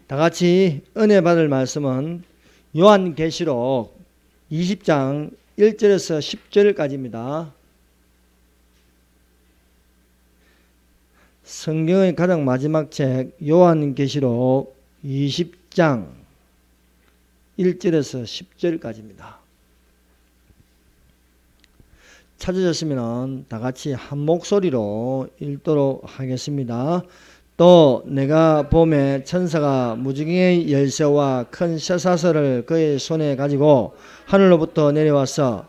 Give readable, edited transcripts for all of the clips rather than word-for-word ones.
다 같이 은혜 받을 말씀은 요한계시록 20장 1절에서 10절까지입니다. 성경의 가장 마지막 책 요한계시록 20장 1절에서 10절까지입니다. 찾으셨으면 다 같이 한 목소리로 읽도록 하겠습니다. 또 내가 봄에 천사가 무지개의 열쇠와 큰 쇠사슬을 그의 손에 가지고 하늘로부터 내려와서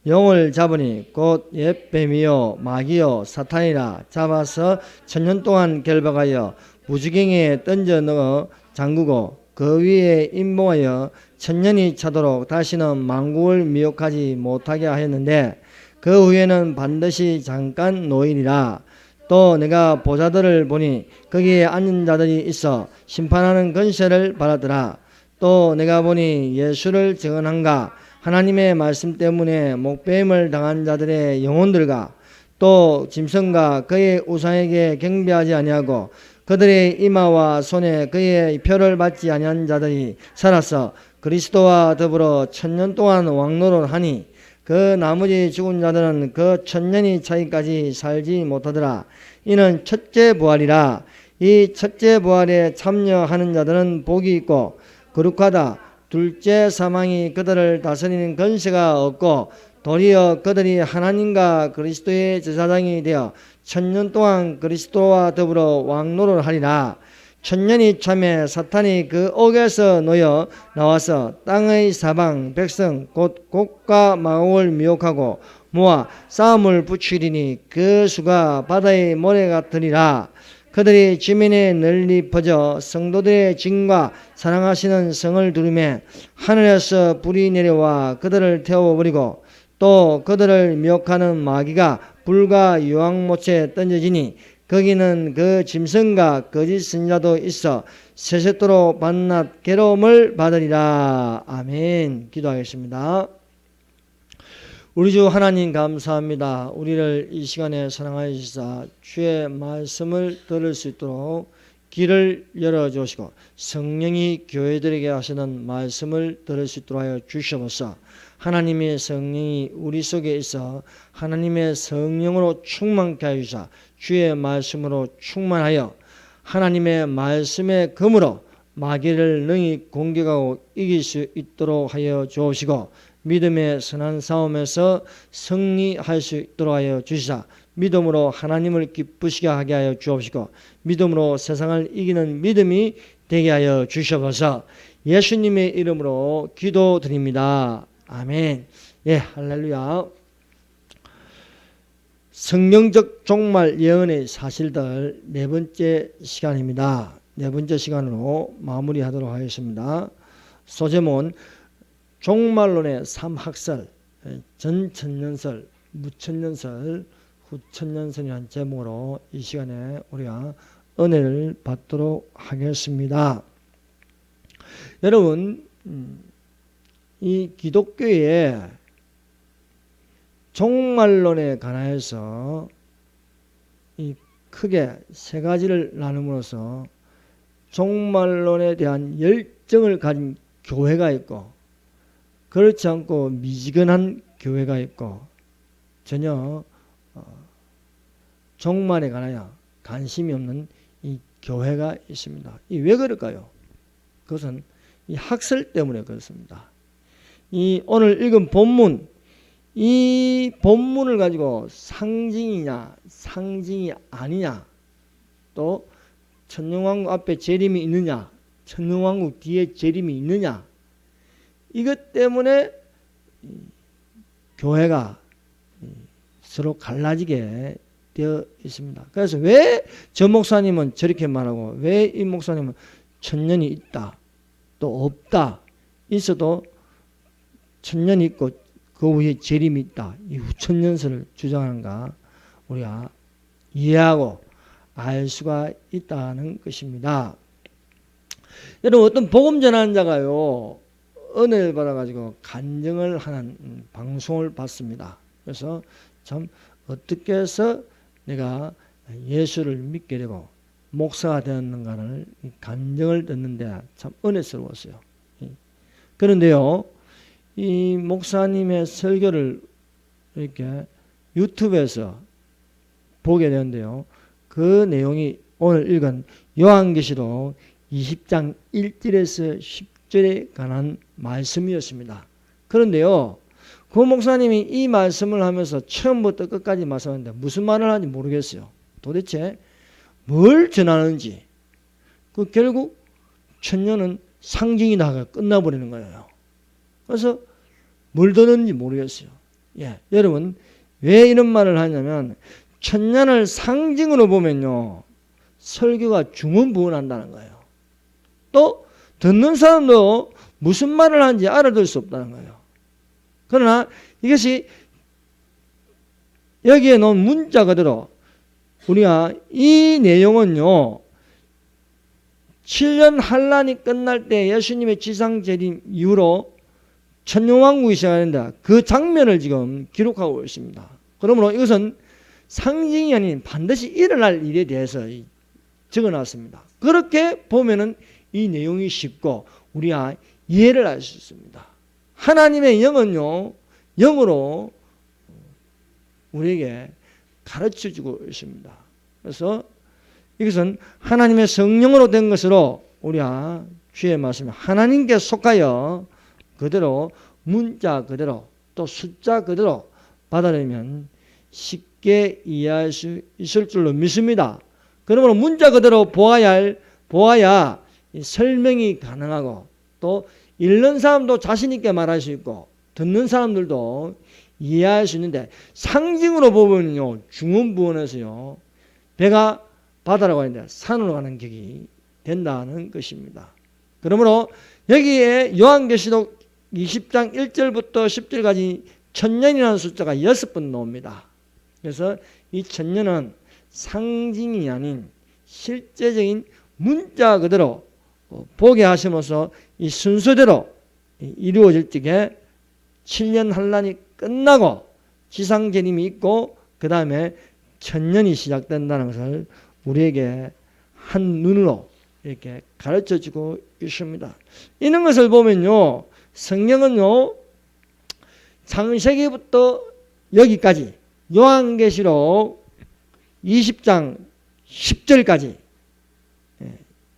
영을 잡으니 곧 옛뱀이요 마귀요 사탄이라 잡아서 천년 동안 결박하여 무지개에 던져 넣어 잠그고 그 위에 임봉하여 천년이 차도록 다시는 만국을 미혹하지 못하게 하였는데 그 후에는 반드시 잠깐 노이리라. 또 내가 보좌들을 보니 거기에 앉은 자들이 있어 심판하는 권세를 받았더라. 또 내가 보니 예수를 증언한가 하나님의 말씀 때문에 목배임을 당한 자들의 영혼들과 또 짐승과 그의 우상에게 경배하지 아니하고 그들의 이마와 손에 그의 표를 받지 아니한 자들이 살아서 그리스도와 더불어 천년 동안 왕노릇하니 그 나머지 죽은 자들은 그 천년이 차기까지 살지 못하더라. 이는 첫째 부활이라. 이 첫째 부활에 참여하는 자들은 복이 있고 거룩하다. 둘째 사망이 그들을 다스리는 권세가 없고 도리어 그들이 하나님과 그리스도의 제사장이 되어 천년 동안 그리스도와 더불어 왕노를 하리라. 천년이 참에 사탄이 그 옥에서 놓여 나와서 땅의 사방 백성 곧 곡과 마곡을 미혹하고 모아 싸움을 붙이리니 그 수가 바다의 모래 같으리라. 그들이 지면에 널리 퍼져 성도들의 진과 사랑하시는 성을 두르매 하늘에서 불이 내려와 그들을 태워버리고 또 그들을 미혹하는 마귀가 불과 유황못에 던져지니 거기는 그 짐승과 거짓 선지자도 있어 세세토록 밤낮 괴로움을 받으리라. 아멘. 기도하겠습니다. 우리 주 하나님 감사합니다. 우리를 이 시간에 사랑하시사 주의 말씀을 들을 수 있도록 길을 열어주시고 성령이 교회들에게 하시는 말씀을 들을 수 있도록 하여 주시옵소서. 하나님의 성령이 우리 속에 있어 하나님의 성령으로 충만케 하여 주사 주의 말씀으로 충만하여 하나님의 말씀의 검으로 마귀를 능히 공격하고 이길 수 있도록 하여 주옵시고 믿음의 선한 싸움에서 승리할 수 있도록 하여 주시사 믿음으로 하나님을 기쁘시게 하게 하여 주옵시고 믿음으로 세상을 이기는 믿음이 되게 하여 주시옵소서. 예수님의 이름으로 기도드립니다. 아멘. 예, 할렐루야. 성경적 종말 예언의 사실들 네 번째 시간입니다. 네 번째 시간으로 마무리하도록 하겠습니다. 소제문 종말론의 3학설, 전천년설, 무천년설, 후천년설이라는 제목으로 이 시간에 우리가 은혜를 받도록 하겠습니다. 여러분, 이 기독교의 종말론에 관하여서 이 크게 세 가지를 나눔으로써 종말론에 대한 열정을 가진 교회가 있고 그렇지 않고 미지근한 교회가 있고 전혀 종말에 관하여 관심이 없는 이 교회가 있습니다. 이 왜 그럴까요? 그것은 이 학설 때문에 그렇습니다. 이 오늘 읽은 본문, 이 본문을 가지고 상징이냐 상징이 아니냐, 또 천년왕국 앞에 재림이 있느냐 천년왕국 뒤에 재림이 있느냐, 이것 때문에 교회가 서로 갈라지게 되어 있습니다. 그래서 왜 저 목사님은 저렇게 말하고 왜 이 목사님은 천년이 있다 또 없다, 있어도 천년이 있고 그 후에 재림이 있다, 이 후천년설을 주장하는가 우리가 이해하고 알 수가 있다는 것입니다. 여러분, 어떤 복음 전하는 자가요 은혜를 받아가지고 간증을 하는 방송을 봤습니다. 그래서 참 어떻게 해서 내가 예수를 믿게 되고 목사가 되었는가를 간증을 듣는데 참 은혜스러웠어요. 그런데요, 이 목사님의 설교를 이렇게 유튜브에서 보게 되는데요, 그 내용이 오늘 읽은 요한계시록 20장 1절에서 10절에 관한 말씀이었습니다. 그런데요, 그 목사님이 이 말씀을 하면서 처음부터 끝까지 말씀하는데 무슨 말을 하는지 모르겠어요. 도대체 뭘 전하는지. 그 결국 천년은 상징이 나가 끝나버리는 거예요. 그래서 뭘 듣는지 모르겠어요. 여러분, 왜 이런 말을 하냐면 천년을 상징으로 보면요, 설교가 중언부언한다는 거예요. 또 듣는 사람도 무슨 말을 하는지 알아들 수 없다는 거예요. 그러나 이것이 여기에 놓은 문자 그대로 우리가 이 내용은요, 7년 환란이 끝날 때 예수님의 지상재림 이후로 천년왕국이 시작하는데 그 장면을 지금 기록하고 있습니다. 그러므로 이것은 상징이 아닌 반드시 일어날 일에 대해서 적어놨습니다. 그렇게 보면은 이 내용이 쉽고 우리가 이해를 할 수 있습니다. 하나님의 영은요, 영으로 우리에게 가르쳐주고 있습니다. 그래서 이것은 하나님의 성령으로 된 것으로 우리가 주의 말씀 하나님께 속하여 그대로 문자 그대로 또 숫자 그대로 받아들이면 쉽게 이해할 수 있을 줄로 믿습니다. 그러므로 문자 그대로 보아야 설명이 가능하고 또 읽는 사람도 자신 있게 말할 수 있고 듣는 사람들도 이해할 수 있는데 상징으로 보면요, 중언부언해서요, 배가 바다라고 하는데 산으로 가는 격이 된다는 것입니다. 그러므로 여기에 요한계시록 20장 1절부터 10절까지 천년이라는 숫자가 6번 나옵니다. 그래서 이 천년은 상징이 아닌 실제적인 문자 그대로 보게 하심으로써 이 순서대로 이루어질 적에 7년 환란이 끝나고 지상재림이 있고 그 다음에 천년이 시작된다는 것을 우리에게 한 눈으로 이렇게 가르쳐주고 있습니다. 이런 것을 보면요, 성경은요, 창세기부터 여기까지 요한계시록 20장 10절까지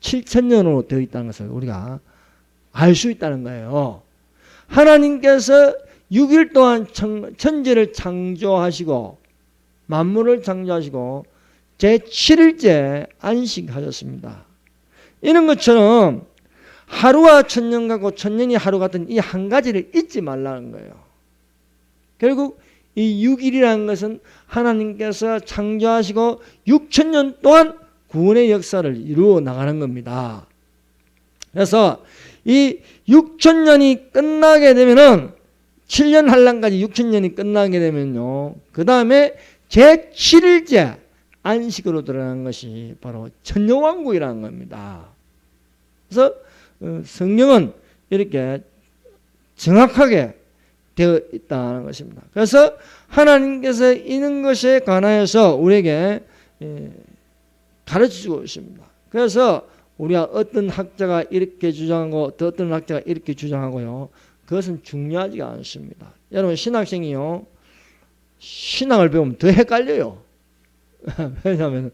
7천년으로 되어 있다는 것을 우리가 알 수 있다는 거예요. 하나님께서 6일 동안 천지를 창조하시고 만물을 창조하시고 제7일째 안식하셨습니다. 이런 것처럼 하루와 천년 같고 천년이 하루 같은 이 한 가지를 잊지 말라는 거예요. 결국 이 6일이라는 것은 하나님께서 창조하시고 6천년 동안 구원의 역사를 이루어 나가는 겁니다. 그래서 이 6천년이 끝나게 되면은 7년 환란까지 6천년이 끝나게 되면요, 그 다음에 제7일째 안식으로 들어가는 것이 바로 천년왕국이라는 겁니다. 그래서 성경은 이렇게 정확하게 되어 있다는 것입니다. 그래서 하나님께서 이런 것에 관하여서 우리에게 가르쳐주고 있습니다. 그래서 우리가 어떤 학자가 이렇게 주장하고 또 어떤 학자가 이렇게 주장하고요, 그것은 중요하지가 않습니다. 여러분, 신학생이요, 신앙을 배우면 더 헷갈려요. 왜냐하면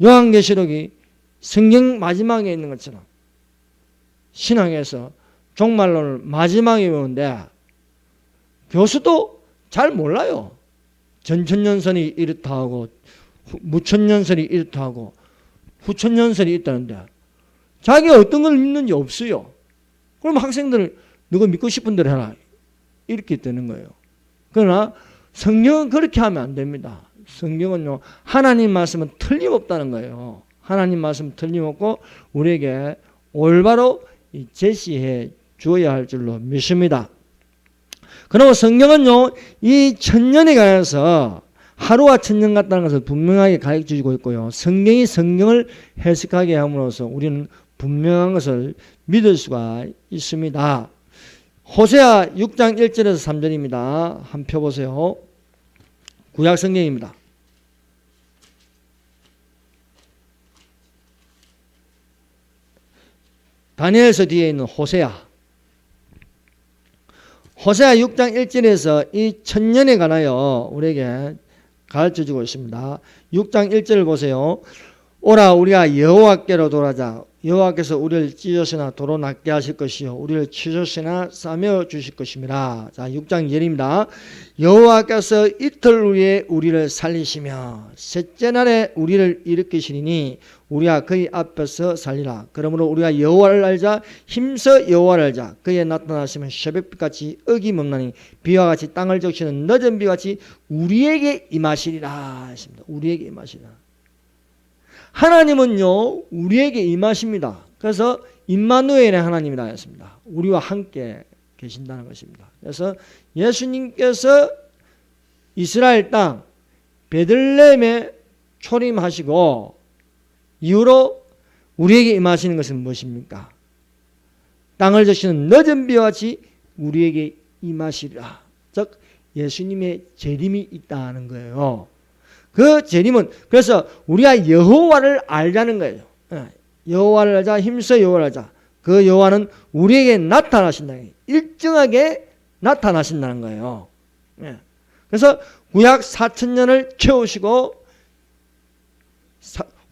요한계시록이 성경 마지막에 있는 것처럼 신학에서 종말론을 마지막에 배우는데 교수도 잘 몰라요. 전천년설이 이렇다 하고 무천년설이 이렇다 하고 후천년설이 있다는데 자기가 어떤 걸 믿는지 없어요. 그럼 학생들을 너가 믿고 싶은 대로 해라 이렇게 되는 거예요. 그러나 성경은 그렇게 하면 안 됩니다. 성경은요, 하나님 말씀은 틀림없다는 거예요. 하나님 말씀은 틀림없고 우리에게 올바로 제시해 주어야 할 줄로 믿습니다. 그리고 성경은요, 이 천년에 관해서 하루와 천년 같다는 것을 분명하게 가르쳐주고 있고요, 성경이 성경을 해석하게 함으로써 우리는 분명한 것을 믿을 수가 있습니다. 호세아 6장 1절에서 3절입니다. 한번 펴보세요. 구약 성경입니다. 다니엘서 뒤에 있는 호세아. 호세아 6장 1절에서 이 천년에 관하여 우리에게 가르쳐주고 있습니다. 6장 1절을 보세요. 오라 우리가 여호와께로 돌아자. 여호와께서 우리를 찢으시나 도로 낫게 하실 것이요 우리를 치셨으나 싸며 주실 것입니다. 자, 6장 1절입니다. 여호와께서 이틀 후에 우리를 살리시며 셋째 날에 우리를 일으키시니 우리가 그의 앞에서 살리라. 그러므로 우리가 여호와를 알자 힘써 여호와를 알자. 그의 나타나시면 새벽빛같이 어김없나니 비와 같이 땅을 적시는 늦은 비같이 우리에게 임하시리라 했습니다. 우리에게 임하시리라. 하나님은요 우리에게 임하십니다. 그래서 임마누엘의 하나님이라 했습니다. 우리와 함께 계신다는 것입니다. 그래서 예수님께서 이스라엘 땅 베들레헴에 초림하시고 이후로 우리에게 임하시는 것은 무엇입니까? 땅을 적시는 늦은 비와 같이 우리에게 임하시리라. 즉 예수님의 재림이 있다는 거예요. 그 재림은 그래서 우리가 여호와를 알자는 거예요. 여호와를 알자 힘써 여호와를 알자. 그 여호와는 우리에게 나타나신다. 일정하게 나타나신다는 거예요. 그래서 구약 4,000년을 채우시고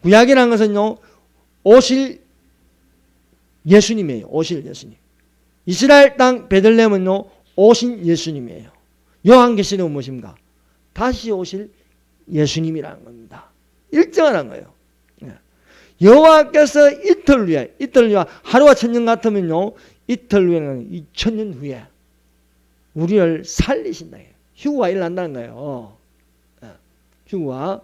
구약이라는 것은요 오실 예수님이에요. 오실 예수님. 이스라엘 땅 베들레헴은요 오신 예수님이에요. 요한계시록은 무엇입니까? 다시 오실 예수님이라는 겁니다. 일정한 거예요. 여호와께서 이틀 후에 하루가 1,000년 같으면요 이틀 후에는 2,000년 후에 우리를 살리신다. 휴거가 일어난다는 거예요. 휴거가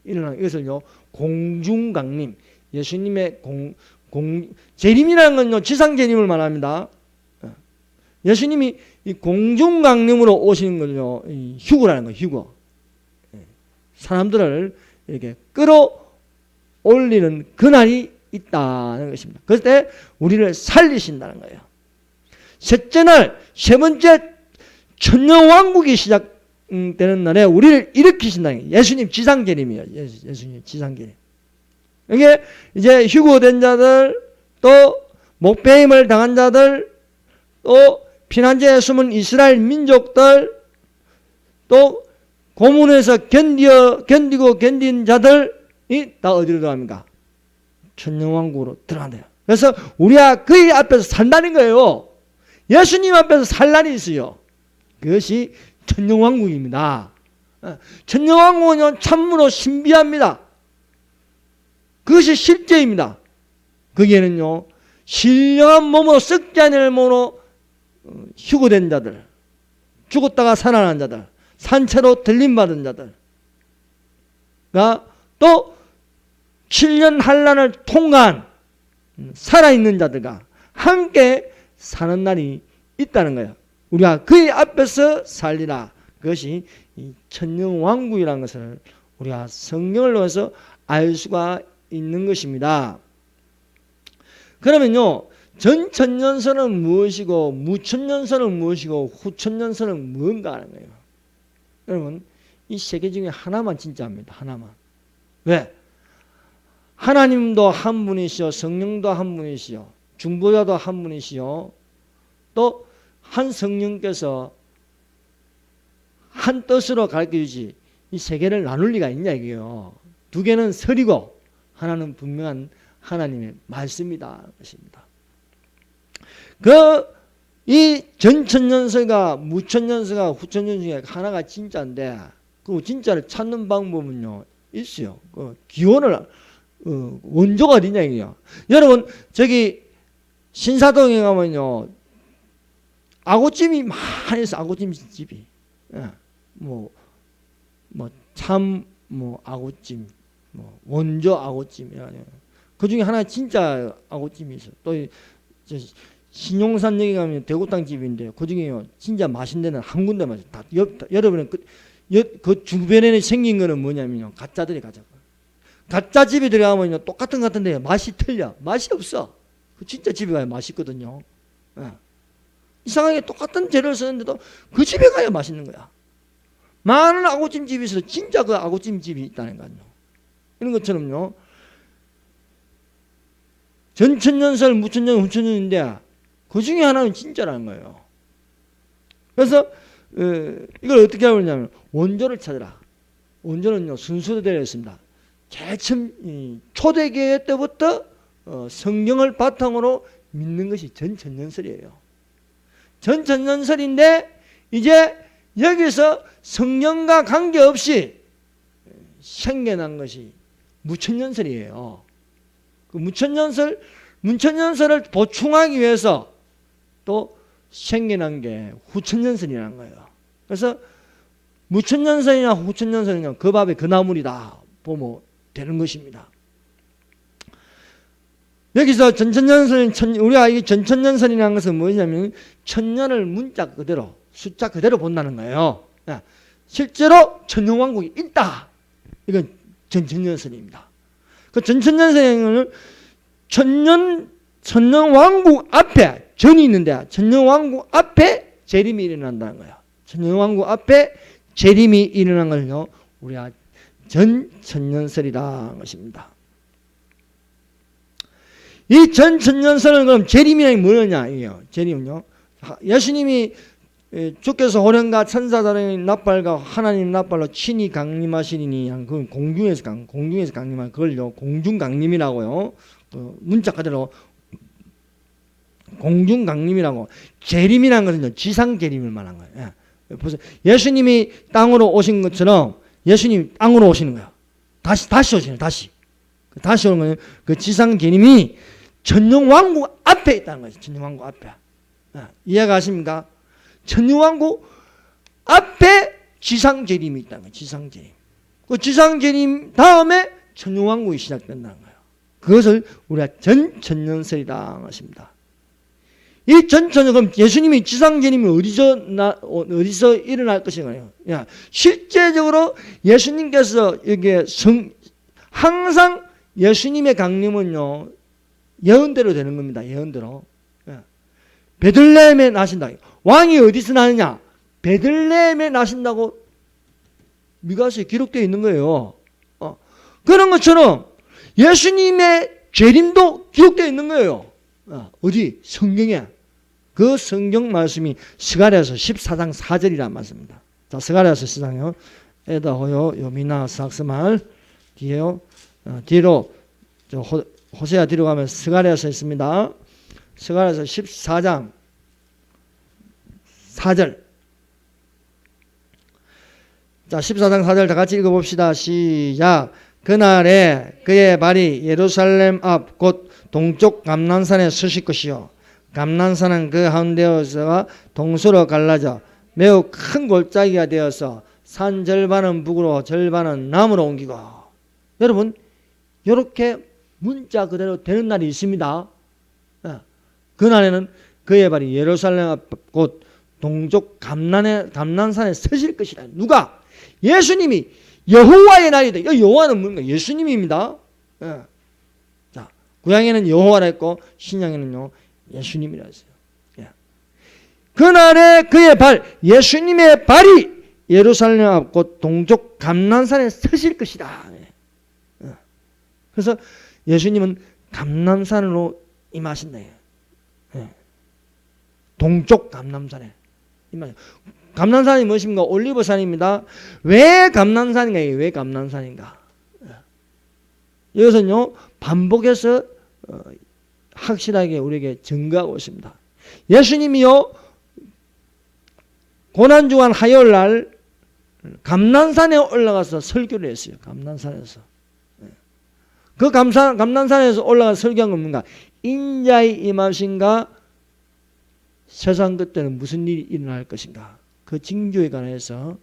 일어나는 이것을요 공중강림, 예수님의 재림이라는 건요 지상 재림을 말합니다. 예수님이 이 공중강림으로 오시는 걸요 휴거라는 거예요. 휴거. 사람들을 이렇게 끌어올리는 그날이 있다는 것입니다. 그럴 때 우리를 살리신다는 거예요. 셋째 날, 세 번째 천년왕국이 시작되는 날에 우리를 일으키신다는 거예요. 예수님 지상재림이에요. 예수님 지상재림. 이게 이제 휴거된 자들, 또 목배임을 당한 자들, 또 피난지에 숨은 이스라엘 민족들, 또 고문에서 견디고 견딘 자들이 다 어디로 들어갑니까? 천년왕국으로 들어간대요. 그래서 우리가 그의 앞에서 산다는 거예요. 예수님 앞에서 살 날이 있어요. 그것이 천년왕국입니다. 천년왕국은 참으로 신비합니다. 그것이 실제입니다. 거기에는요 신령한 몸으로 썩지 않을 몸으로 휴거된 자들, 죽었다가 살아난 자들, 산채로 들림받은 자들가 또 7년 환난을 통과한 살아있는 자들과 함께 사는 날이 있다는 거예요. 우리가 그의 앞에서 살리라. 그것이 이 천년왕국이라는 것을 우리가 성경을 통해서 알 수가 있는 것입니다. 그러면요 전천년선은 무엇이고 무천년선은 무엇이고 후천년선은 무엇인가 하는 거예요. 여러분 이 세 개 중에 하나만 진짜입니다. 하나만. 왜? 하나님도 한 분이시요 성령도 한 분이시요 중보자도 한 분이시요 또 한 성령께서 한 뜻으로 가르쳐주지 이 세 개를 나눌 리가 있냐 이게요. 두 개는 설이고 하나는 분명한 하나님의 말씀이다 것입니다. 이 전천년서가 무천년서가 후천년 중에 하나가 진짜인데 그 진짜를 찾는 방법은요 있어요. 그 기원을 원조가 어디냐 이게요. 여러분 저기 신사동에 가면요 아구찜이 많이 있어. 아구찜 집이 참 아구찜 원조 아구찜이라 그 중에 하나 진짜 아구찜이 있어. 또 신용산역에 가면 대구탕 집인데 그 중에 진짜 맛있는 데는 한 군데만 다 여러분은 그 주변에 생긴 거는 뭐냐면요 가짜들이 가짜. 가짜 집에 들어가면요 똑같은 것 같은데 맛이 틀려. 맛이 없어. 그 진짜 집에 가야 맛있거든요. 이상하게 똑같은 재료를 쓰는데도 그 집에 가야 맛있는 거야. 많은 아구찜 집이 있어서 진짜 그 아구찜 집이 있다는 거요. 이런 것처럼요 전천년설, 무천년, 후천년인데 그 중에 하나는 진짜라는 거예요. 그래서 이걸 어떻게 하느냐면 원조를 찾으라. 원조는요 순서대로 했습니다. 제일 처음 초대교회 때부터 성경을 바탕으로 믿는 것이 전천년설이에요. 전천년설인데 이제 여기서 성경과 관계없이 생겨난 것이 무천년설이에요. 그 문천년설을 보충하기 위해서 또 생겨난 게 후천년설이라는 거예요. 그래서 무천년설이나 후천년설이냐 그 밥에 그 나물이다 보면 되는 것입니다. 여기서 전천년설, 우리가 이 전천년설이라는 것은 뭐냐면 천년을 문자 그대로 숫자 그대로 본다는 거예요. 실제로 천년왕국이 있다. 이건 전천년설입니다. 그 전천년설에는 천년왕국 앞에 전이 있는데 천년왕국 앞에 재림이 일어난다는 거예요. 천년왕국 앞에 재림이 일어난 것은요 우리가 전천년설이라는 것입니다. 이 전천년설은 그럼 재림이란 뭐냐 이게요. 재림은요 예수님이 주께서 호련과 천사들의 납발과 하나님 납발로 친히 강림하시리니 그 공중에서 강림한 그걸요 공중 강림이라고요. 그 문자 그대로 공중 강림이라고. 재림이라는 것은요 지상 재림을 말한 거예요. 보세요. 예수님이 땅으로 오신 것처럼 예수님이 땅으로 오시는 거예요. 다시 오시는 다시 오는 거예요. 그 지상 재림이 천년왕국 앞에 있다는 거죠. 천년왕국 앞에. 이해가십니까? 천년왕국 앞에 지상재림이 있다는 거예요. 지상재림. 그 지상재림 다음에 천년왕국이 시작된다는 거예요. 그것을 우리가 전천년설이라는 것입니다. 이 전천년, 그럼 예수님이 지상재림이 어디서 일어날 것인가요? 실제적으로 예수님께서 이게 항상 예수님의 강림은요, 예언대로 되는 겁니다. 예언대로. 베들레헴에 나신다. 왕이 어디서 나느냐? 베들레헴에 나신다고 미가서에 기록되어 있는 거예요. 그런 것처럼 예수님의 재림도 기록되어 있는 거예요. 어디? 성경에. 그 성경 말씀이 스가랴서 14장 4절이라는 말씀입니다. 자, 스가랴서 14장요. 에다호요 요미나 삭스말 뒤에요. 뒤로 호세아 뒤로 가면 스가랴서 있습니다. 스가랴서 14장 4절. 자, 14장 4절 다 같이 읽어봅시다. 시작. 그날에 그의 발이 예루살렘 앞 곧 동쪽 감난산에 서실 것이요 감난산은 그 가운데에서 동서로 갈라져 매우 큰 골짜기가 되어서 산 절반은 북으로 절반은 남으로 옮기고. 여러분 이렇게 문자 그대로 되는 날이 있습니다. 그날에는 그의 발이 예루살렘 앞 곧 동쪽 감난산에 서실 것이다. 누가? 예수님이. 여호와의 날이다. 여호와는 뭔가? 예수님입니다. 자, 구약에는 여호와라 했고 신약에는요 예수님이라 했어요. 그날에 그의 발, 예수님의 발이 예루살렘 앞 곧 동쪽 감난산에 서실 것이다. 그래서 예수님은 감난산으로 임하신다. 동쪽 감난산에 임하신다. 감난산이 무엇입니까? 올리브산입니다. 왜 감난산인가? 왜 감난산인가? 이것은요 반복해서 확실하게 우리에게 증거하고 있습니다. 예수님이요 고난주간 화요일날 감난산에 올라가서 설교를 했어요. 감난산에서. 그 감난산에서 올라가서 설교한 건 뭔가? 인자의 임하신가 세상 끝에는 무슨 일이 일어날 것인가? 그 징조에 관해서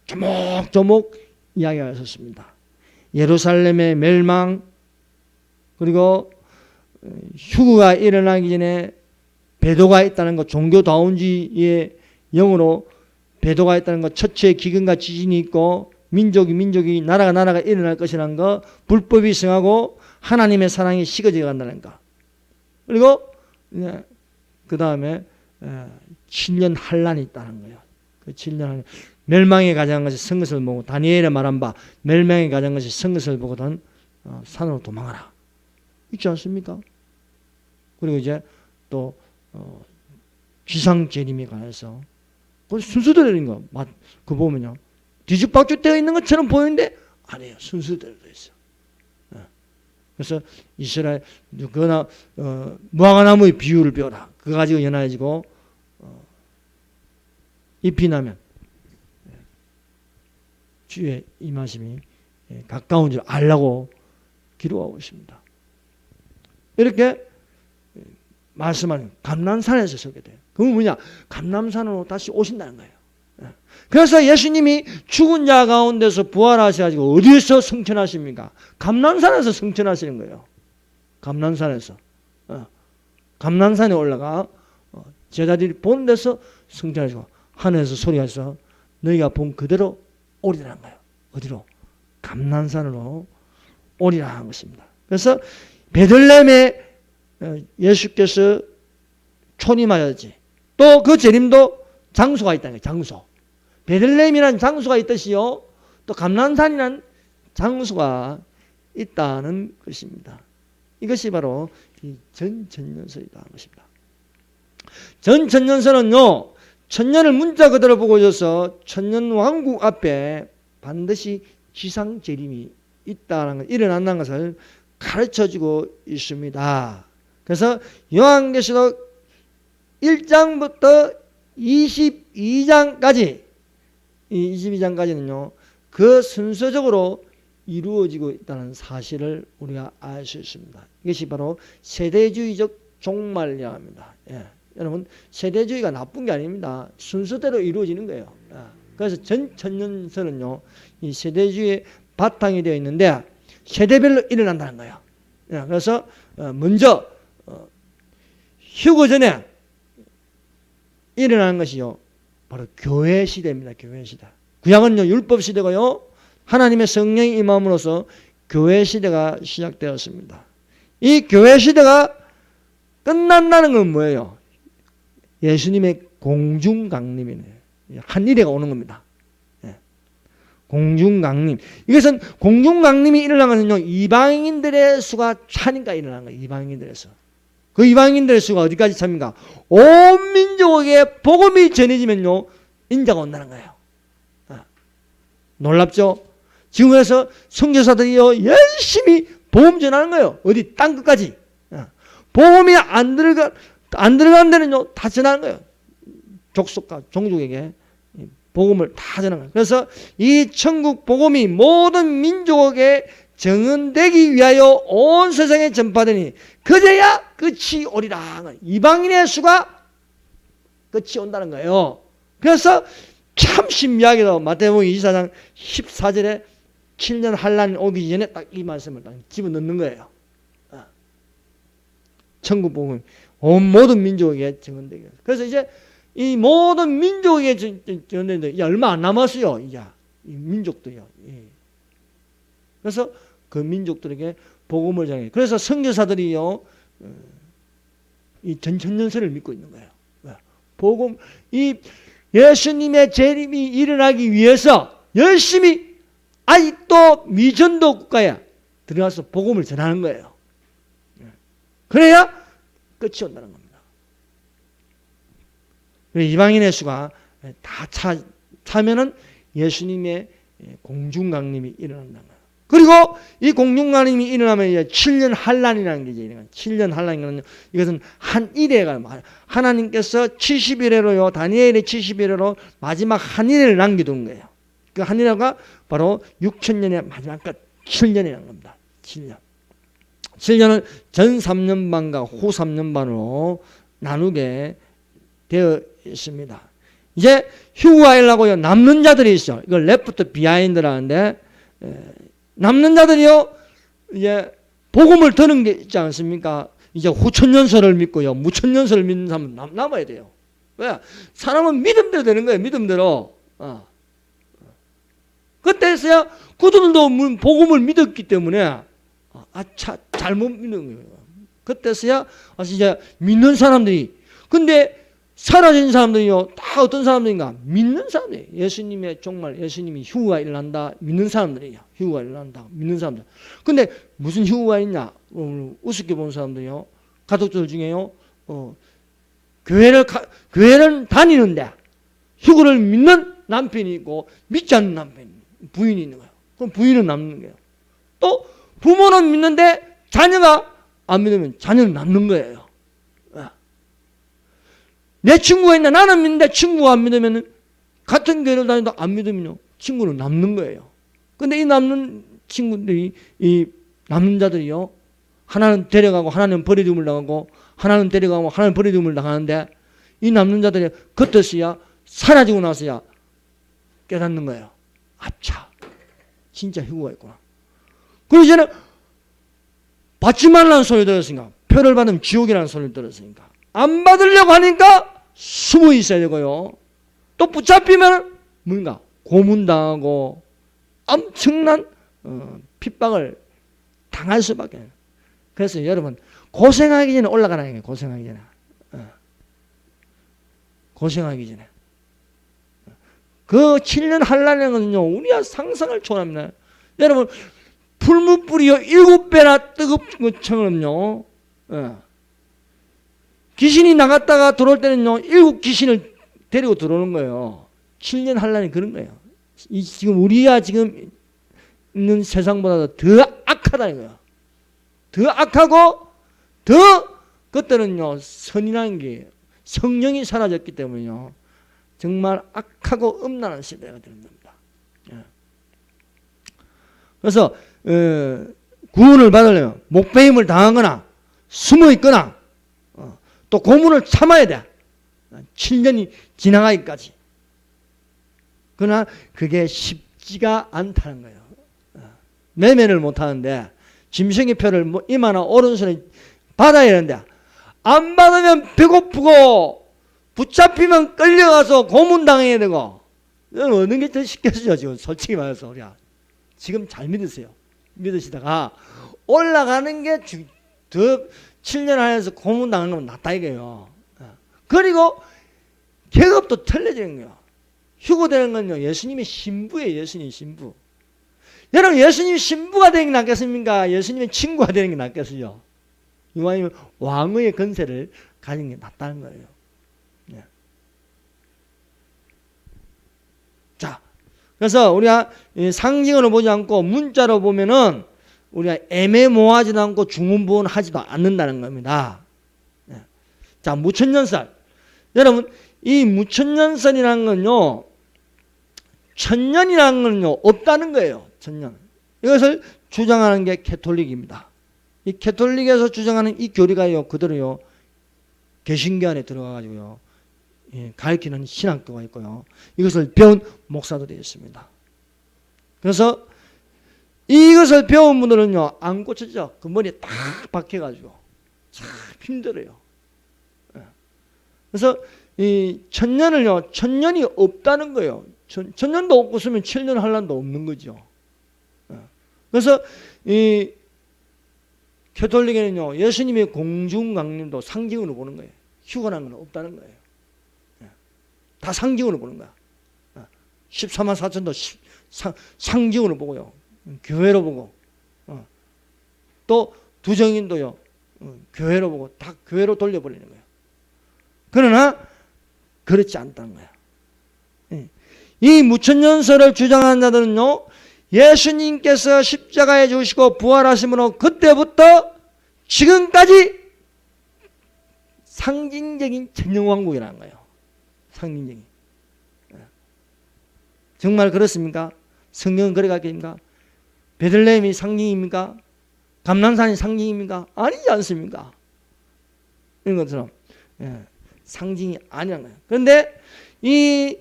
조목조목 이야기하셨습니다. 예루살렘의 멸망, 그리고 휴거가 일어나기 전에 배도가 있다는 것, 종교다운지의 영으로 배도가 있다는 것, 처처의 기근과 지진이 있고 민족이 나라가 일어날 것이라는 것, 불법이 성하고 하나님의 사랑이 식어져 간다는 것. 그리고 그 다음에 7년 환란이 있다는 거예요. 그 7년 환란. 멸망에 가져간 것이 성것을 보고 다니엘에 말한 바 멸망에 가져간 것이 성것을 보거든 산으로 도망하라. 있지 않습니까? 그리고 이제 또 지상 재림에 관해서 그 순서대로 있는 거, 그 보면요 뒤죽박죽 되어 있는 것처럼 보이는데 아니에요. 순서대로 되어 있어. 그래서 이스라엘 그나 무화과나무의 비유를 배워라. 그거 가지고 연화해지고 잎이 나면 주의 임하심이 가까운 줄 알라고 기록하고 있습니다. 이렇게 말씀하는 감람산에서 서게 돼요. 그건 뭐냐? 감람산으로 다시 오신다는 거예요. 그래서 예수님이 죽은 자 가운데서 부활하셔가지고 어디에서 승천하십니까? 감람산에서 승천하시는 거예요. 감람산에서. 감람산에 올라가 제자들이 보는 데서 승천하시고 하늘에서 소리가 있어 너희가 본 그대로 오리라는 거예요. 어디로? 감람산으로 오리라 하는 것입니다. 그래서 베들레헴에 예수께서 초림하셨지. 또 그 재림도 장소가 있다는 거예요. 장소. 베들레헴이라는 장소가 있듯이요. 또 감람산이라는 장소가 있다는 것입니다. 이것이 바로 이 전천년설이다 하는 것입니다. 전천년설은요. 천년을 문자 그대로 보고 있어서 천년왕국 앞에 반드시 지상재림이 있다는 것, 일어난다는 것을 가르쳐주고 있습니다. 그래서 요한계시록 1장부터 22장까지 이 22장까지는요. 그 순서적으로 이루어지고 있다는 사실을 우리가 알 수 있습니다. 이것이 바로 세대주의적 종말이라고 합니다. 예. 여러분 세대주의가 나쁜 게 아닙니다. 순서대로 이루어지는 거예요. 예. 그래서 전천년설은요. 이 세대주의의 바탕이 되어 있는데 세대별로 일어난다는 거예요. 예. 그래서 먼저 휴거 전에 일어나는 것이요. 바로 교회 시대입니다. 교회 시대. 구약은요. 율법 시대고요. 하나님의 성령이 임함으로써 교회 시대가 시작되었습니다. 이 교회 시대가 끝난다는 건 뭐예요? 예수님의 공중강림이네요. 한일회가 오는 겁니다. 예. 공중강림. 이것은 공중강림이 일어나는 것은요. 이방인들의 수가 차니까 일어나는 거예요. 이방인들의 수. 그 이방인들의 수가 어디까지 찹니까? 온 민족에게 복음이 전해지면요. 인자가 온다는 거예요. 놀랍죠? 지금 그래서 선교사들이요 열심히 복음 전하는 거예요. 어디 땅 끝까지. 복음이 안 들어간 데는요 다 전하는 거예요. 족속과 종족에게 복음을 다 전하는 거예요. 그래서 이 천국 복음이 모든 민족에게 정언되기 위하여 온 세상에 전파되니 그제야 끝이 오리라. 이방인의 수가 끝이 온다는 거예요. 그래서 참 신비하게도 마태복음 24장 14절에 7년 환란이 오기 전에 딱 이 말씀을 딱 집어넣는 거예요. 천국 복음 온 모든 민족에게 증언되게. 그래서 이제 이 모든 민족에게 증언되는데 이제 얼마 안 남았어요. 이제 이 민족도요. 그래서 그 민족들에게 복음을 전해. 그래서 선교사들이요 이 전천년설을 믿고 있는 거예요. 복음 이 예수님의 재림이 일어나기 위해서 열심히 아직도 미전도 국가에 들어가서 복음을 전하는 거예요. 그래야 끝이 온다는 겁니다. 이방인의 수가 다 차면은 예수님의 공중강림이 일어난다는 거예요. 그리고 이 공중강림이 일어나면 이제 7년 환란이라는 게 이제 일어나요. 7년 환란이라는 이것은 한 일회가 하나님께서 70일회로요. 다니엘의 70일회로 마지막 한 일회를 남겨둔 거예요. 그 한 일회가 바로 6천년의 마지막 끝 7년이라는 겁니다. 7년. 7년은 전 3년 반과 후 3년 반으로 나누게 되어 있습니다. 이제 휴가일라고요. 남는 자들이 있어. 이걸 레프트 비하인드라는데 남는 자들이요. 이제 복음을 듣는 게 있지 않습니까? 이제 후천년설을 믿고요. 무천년설을 믿는 사람은 남아야 돼요. 왜? 사람은 믿음대로 되는 거예요. 믿음대로. 그때서야 그들도 복음을 믿었기 때문에 잘못 믿는 거예요. 그때서야 이제 믿는 사람들이. 근데 사라진 사람들이요. 다 어떤 사람들인가? 믿는 사람들이에요. 예수님의 정말 예수님이 휴가 일어난다. 믿는 사람들이에요. 휴가 일어난다. 믿는 사람들. 근데 무슨 휴가 있냐? 우습게 본 사람들이요. 가족들 중에요. 교회를 다니는데 휴거를 믿는 남편이 있고 믿지 않는 남편이 부인이 있는 거예요. 그럼 부인은 남는 거예요. 또 부모는 믿는데 자녀가 안 믿으면 자녀는 남는 거예요. 내 친구가 있는데 나는 믿는데 친구가 안 믿으면 같은 교회를 다니도 안 믿으면요 친구는 남는 거예요. 근데 이 남는 친구들이 이 남는 자들이요 하나는 데려가고 하나는 버려둠을 당하고 하나는 데려가고 하나는 버려둠을 당하는데 이 남는 자들이 겉에서야 사라지고 나서야 깨닫는 거예요. 아차 진짜 휴거가 있구나. 그리고 이제는 받지 말라는 소리 들었으니까 표를 받으면 지옥이라는 소리를 들었으니까 안 받으려고 하니까 숨어 있어야 되고요. 또 붙잡히면 뭔가 고문당하고 엄청난 핍박을 당할 수밖에 없어요. 그래서 여러분 고생하기 전에 올라가라는 거예요. 고생하기 전에. 고생하기 전에. 그 7년 한란이라는 것은요. 우리가 상상을 초월합니다. 여러분 풀무불이요 7배나 뜨겁은 것처럼요. 귀신이 나갔다가 들어올 때는요. 7 귀신을 데리고 들어오는 거예요. 7년 한란이 그런 거예요. 지금 우리가 지금 있는 세상보다 더 악하다는 거예요. 더 악하고 더 그때는요 선이라는 게 성령이 사라졌기 때문에요 정말 악하고 음란한 시대가 되는 겁니다. 그래서 구원을 받으려면 목배임을 당하거나 숨어 있거나 또 고문을 참아야 돼. 7년이 지나가기까지. 그러나 그게 쉽지가 않다는 거예요. 매매를 못하는데 짐승의표를 이마나 오른손에 받아야 되는데 안 받으면 배고프고 붙잡히면 끌려가서 고문당해야 되고 어느 게 더 쉽겠어요. 지금 솔직히 말해서 우리가 지금 잘 믿으세요. 믿으시다가 올라가는 게 더 7년 안에서 고문당하는 건 낫다 이거예요. 그리고 계급도 틀려지는 거예요. 휴거되는 건요 예수님의 신부예요. 예수님의 신부. 여러분 예수님이 신부가 되는 게 낫겠습니까? 예수님의 친구가 되는 게 낫겠어요? 이왕이면 왕의 권세를 가진 게 낫다는 거예요. 네. 자, 그래서 우리가 상징으로 보지 않고 문자로 보면은 우리가 애매모호하지도 않고 중언부언하지도 않는다는 겁니다. 네. 자, 무천년설. 여러분 이 무천년설이라는 건요 천년이라는 건요 없다는 거예요. 천년. 이것을 주장하는 게 캐톨릭입니다. 이 캐톨릭에서 주장하는 이 교리가요 그대로요 개신교 안에 들어가가지고요 가르치는 신학교가 있고요 이것을 배운 목사들이 있습니다. 그래서 이것을 배운 분들은요 안 고쳐져. 그 머리에 딱 박혀가지고 참 힘들어요. 그래서 이 천년을요 천년이 없다는 거예요. 천년도 없고 쓰면 7년 한란도 없는 거죠. 그래서 이 캐톨릭에는요 예수님의 공중강림도 상징으로 보는 거예요. 휴거라는 건 없다는 거예요. 다 상징으로 보는 거야. 14만 4천도 상징으로 보고요. 교회로 보고 또 두정인도요 교회로 보고 다 교회로 돌려버리는 거예요. 그러나 그렇지 않다는 거야. 이 무천년설을 주장하는 자들은요 예수님께서 십자가에 죽으시고 부활하심으로 그때부터 지금까지 상징적인 천년왕국이라는 거예요. 상징적인. 정말 그렇습니까? 성경은 그래 가르칩니까? 베들레헴이 상징입니까? 감람산이 상징입니까? 아니지 않습니까? 이런 것처럼 상징이 아니란 거예요. 그런데 이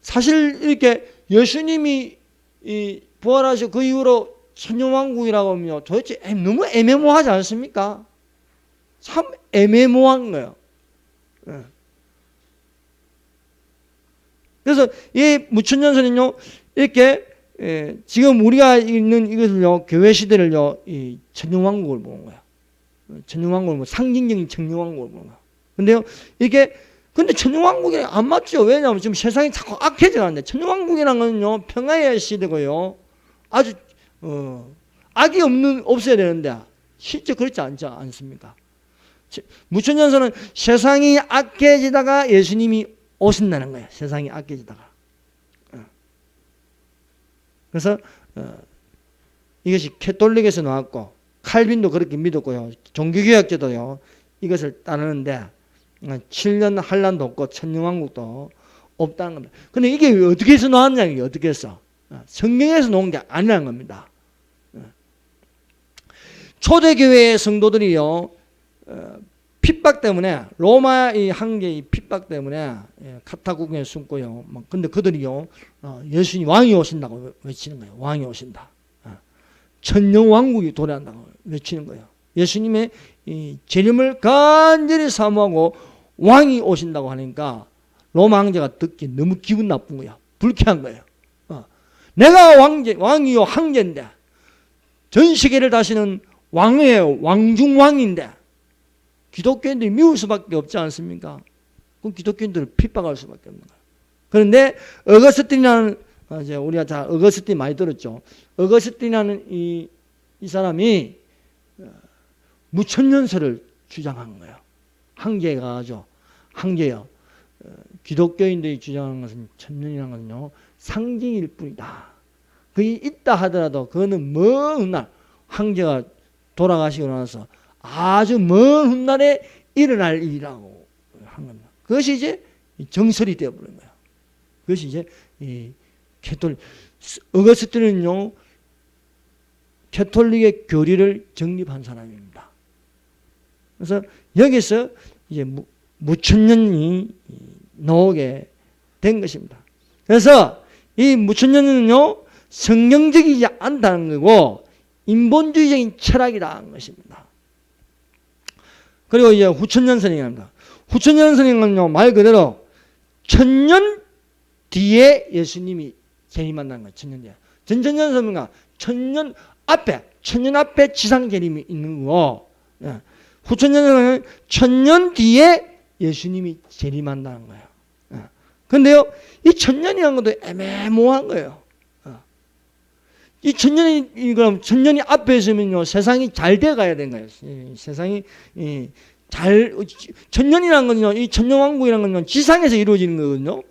사실 이렇게 예수님이 이 부활하시고 그 이후로 천년왕국이라고 하면 도대체 너무 애매모호하지 않습니까? 참 애매모호한 거예요. 그래서 이 무천년설은요 이렇게 지금 우리가 있는 이것을요 교회 시대를요 이 천년왕국을 보는 거야. 천년왕국을 상징적인 천년왕국을 보는 거야. 근데요 이게 근데 천년왕국이 안 맞죠. 왜냐하면 지금 세상이 자꾸 악해져 가는데 천년왕국이라는 건요 평화의 시대고요 아주 악이 없어야 되는데 실제 그렇지 않습니까? 무천년설은 세상이 악해지다가 예수님이 오신다는 거예요. 세상이 악해지다가. 그래서 이것이 캐톨릭에서 나왔고 칼빈도 그렇게 믿었고요. 종교개혁자도요. 이것을 따르는데 7년 한란도 없고 천년왕국도 없다는 겁니다. 근데 이게 어떻게 해서 나왔냐? 어떻게 해서? 성경에서 나온 게 아니라는 겁니다. 초대교회의 성도들이요. 핍박 때문에 로마 이 황제의 핍박 때문에 카타국에 숨고요. 근데 그들이요 예수님 왕이 오신다고 외치는 거예요. 왕이 오신다. 천년 왕국이 도래한다고 외치는 거예요. 예수님의 이 재림을 간절히 사모하고 왕이 오신다고 하니까 로마 황제가 듣기 너무 기분 나쁜 거야. 불쾌한 거예요. 내가 왕이요 황제인데 전 세계를 다스리는 왕이에요. 왕중왕인데 기독교인들이 미울 수밖에 없지 않습니까? 그럼 기독교인들을 핍박할 수밖에 없는 거예요. 그런데 어거스틴이라는 우리가 다 어거스틴 많이 들었죠. 어거스틴이라는 이 사람이 무천년설을 주장한 거예요. 황제가 하죠. 황제요. 기독교인들이 주장하는 것은 천년이라는 것은요 상징일 뿐이다. 그게 있다 하더라도 그거는 먼 훗날 황제가 돌아가시고 나서 아주 먼 훗날에 일어날 일이라고 한 겁니다. 그것이 이제 정설이 되어버린 거예요. 그것이 이제 이 캐톨릭 어거스틴은요 캐톨릭의 교리를 정립한 사람입니다. 그래서 여기서 이제 무천년이 나오게 된 것입니다. 그래서 이 무천년은요 성경적이지 않다는 거고 인본주의적인 철학이라는 것입니다. 그리고 이제 후천년선행입니다. 후천년선행은요 말 그대로 천년 뒤에 예수님이 재림한다는 거예요. 천년 뒤에. 전천년선행은 천년 앞에 지상 재림이 있는 거고 후천년선행은 천년 뒤에 예수님이 재림한다는 거예요. 그런데요 이 천년이라는 것도 애매모호한 거예요. 이 그럼 천년이 앞에 있으면요 세상이 잘 돼 가야 되는 거예요. 세상이 천년이라는 건요 이 천년왕국이라는 건요 지상에서 이루어지는 거거든요.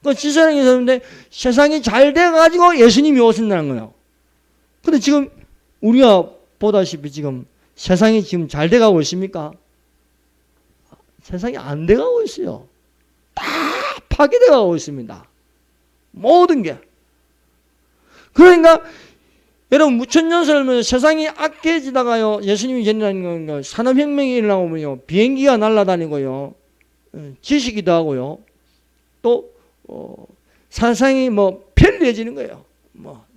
그 지상에서 있는데 세상이 잘 돼 가지고 예수님이 오신다는 거예요. 근데 지금 우리가 보다시피 지금 세상이 지금 잘 돼 가고 있습니까? 세상이 안 돼 가고 있어요. 다 파괴돼 가고 있습니다. 모든 게. 그러니까 여러분 무천년설은 세상이 악해지다가요 예수님이 재림하는 건 산업혁명이 일어나고요 비행기가 날아다니고요 지식이 더하고요 또 세상이 편리해지는 거예요.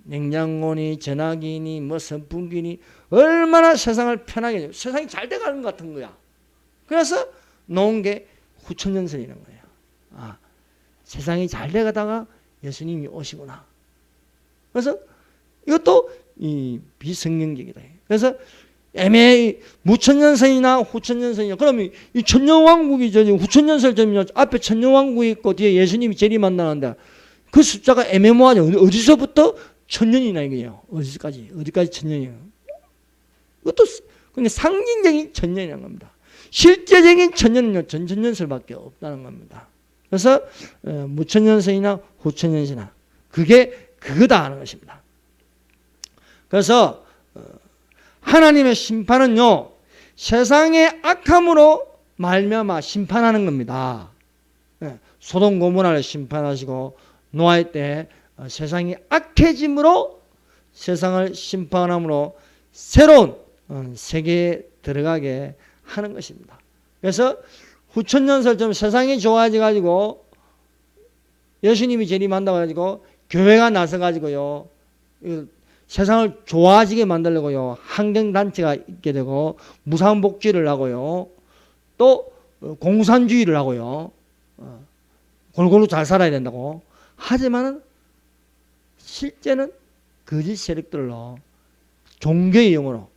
냉장고니 전화기니 선풍기니 얼마나 세상을 편하게 해요. 세상이 잘 돼가는 것 같은 거야. 그래서 놓은 게 후천년설이라는 거예요. 세상이 잘 돼가다가 예수님이 오시구나. 그래서 이것도 이 비성경적이다. 그래서 애매히 무천년선이나 후천년선이냐. 그러면 이 천년왕국이 후천년설 점이요 앞에 천년왕국이 있고 뒤에 예수님이 재림한다는데 그 숫자가 애매모호하죠. 어디서부터 천년이나 이거예요. 어디까지 천년이에요. 이것도 그냥 상징적인 천년이라는 겁니다. 실제적인 천년은요 전천년설밖에 없다는 겁니다. 그래서 무천년선이나 후천년선이나 그게 그거다 하는 것입니다. 그래서 하나님의 심판은요 세상의 악함으로 말미암아 심판하는 겁니다. 소돔 고모라를 심판하시고 노아의 때 세상이 악해짐으로 세상을 심판함으로 새로운 세계에 들어가게 하는 것입니다. 그래서 후천년설처럼 세상이 좋아져 가지고 예수님이 재림한다고 가지고 교회가 나서 가지고요 세상을 좋아지게 만들려고요 환경단체가 있게 되고 무상복지를 하고요 또 공산주의를 하고요 골고루 잘 살아야 된다고 하지만은 실제는 거짓 세력들로 종교의 영으로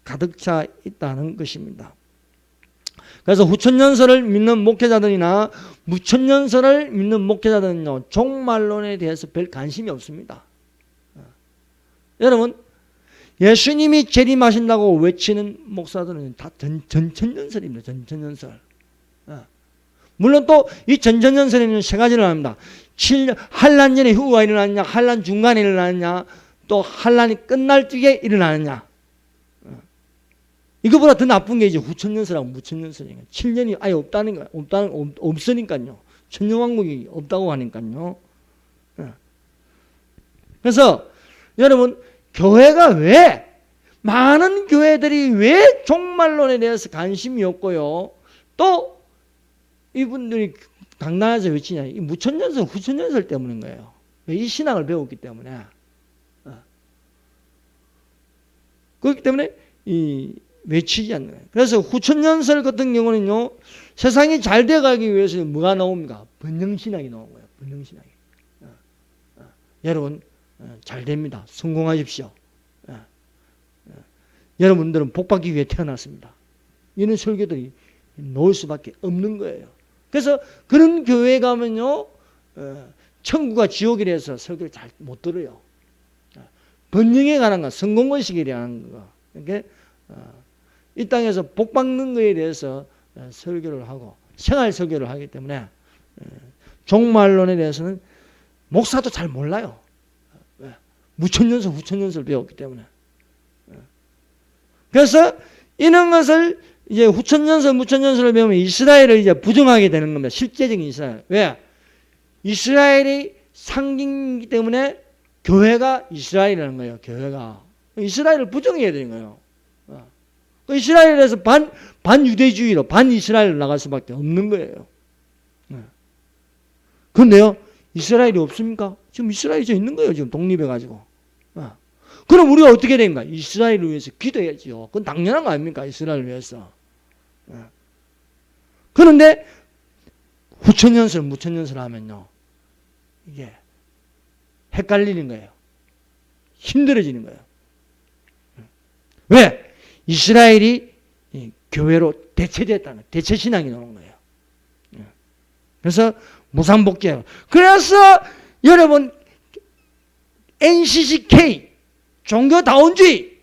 가득 차 있다는 것입니다. 그래서 후천년설을 믿는 목회자들이나 무천년설을 믿는 목회자들은요 종말론에 대해서 별 관심이 없습니다. 여러분 예수님이 재림하신다고 외치는 목사들은 다 전천연설입니다. 전천연설. 물론 또 이 전천연설에는 세 가지를 합니다. 환란 전에 후가 일어나느냐, 환란 중간에 일어나느냐, 또 환란이 끝날 적에 일어나느냐. 이거보다 더 나쁜 게 이제 후천연설하고 무천연설이니까 7년이 아예 없다는 거야. 없으니까요. 천년왕국이 없다고 하니까요. 그래서 여러분, 교회가 왜, 많은 교회들이 왜 종말론에 대해서 관심이 없고요, 또 이분들이 강단에서 외치냐, 이 무천연설, 후천연설 때문인 거예요. 이 신앙을 배웠기 때문에. 그렇기 때문에 외치지 않는 거예요. 그래서 후천연설 같은 경우는요, 세상이 잘 돼가기 위해서 뭐가 나옵니까? 번영신학이 나온 거예요. 번영신학이. 여러분, 잘 됩니다. 성공하십시오. 여러분들은 복받기 위해 태어났습니다. 이런 설교들이 나올 수밖에 없는 거예요. 그래서 그런 교회에 가면요, 천국과 지옥이라서 설교를 잘 못 들어요. 번영에 관한 거, 성공의식이라는 거. 그러니까 이 땅에서 복받는 거에 대해서 설교를 하고 생활 설교를 하기 때문에 종말론에 대해서는 목사도 잘 몰라요. 무천연설, 후천연설 배웠기 때문에. 그래서 이런 것을 이제 후천연설, 무천연설을 배우면 이스라엘을 이제 부정하게 되는 겁니다. 실제적인 이스라엘. 왜? 이스라엘이 상징이기 때문에 교회가 이스라엘이라는 거예요. 교회가. 이스라엘을 부정해야 되는 거예요. 이스라엘에서 반유대주의로 반이스라엘로 나갈 수밖에 없는 거예요. 그런데요, 이스라엘이 없습니까? 지금 이스라엘이 저 있는 거예요. 지금 독립해가지고. 그럼 우리가 어떻게 됩니까? 이스라엘을 위해서 기도해야죠. 그건 당연한 거 아닙니까? 이스라엘을 위해서. 그런데 후천연설, 무천연설 하면요, 이게 헷갈리는 거예요. 힘들어지는 거예요. 왜? 이스라엘이 교회로 대체됐다는, 대체신앙이 나오는 거예요. 그래서 무상복제예요. 그래서 여러분, NCCK, 종교다원주의,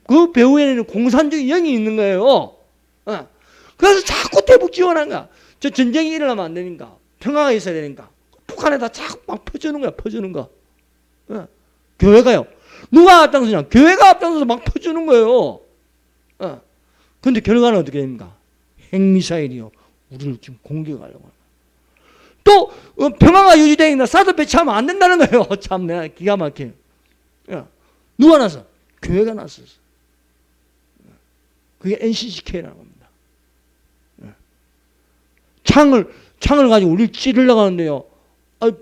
그 배후에는 공산주의 영이 있는 거예요. 그래서 자꾸 대북 지원한 거야. 저 전쟁이 일어나면 안 되니까. 평화가 있어야 되니까. 북한에다 자꾸 막 퍼주는 거야, 퍼주는 거. 교회가요. 누가 앞장서냐? 교회가 앞장서서 막 퍼주는 거예요. 그런데 결과는 어떻게 됩니까? 핵미사일이요. 우리를 지금 공격하려고 하는 거예요. 또 평화가 유지되어 있나 사드 배치하면 안 된다는 거예요. 참 내가 기가 막히네. 누가 나서? 교회가 나섰어. 그게 NCCK라는 겁니다. 창을 가지고 우리를 찌르려고 하는데요.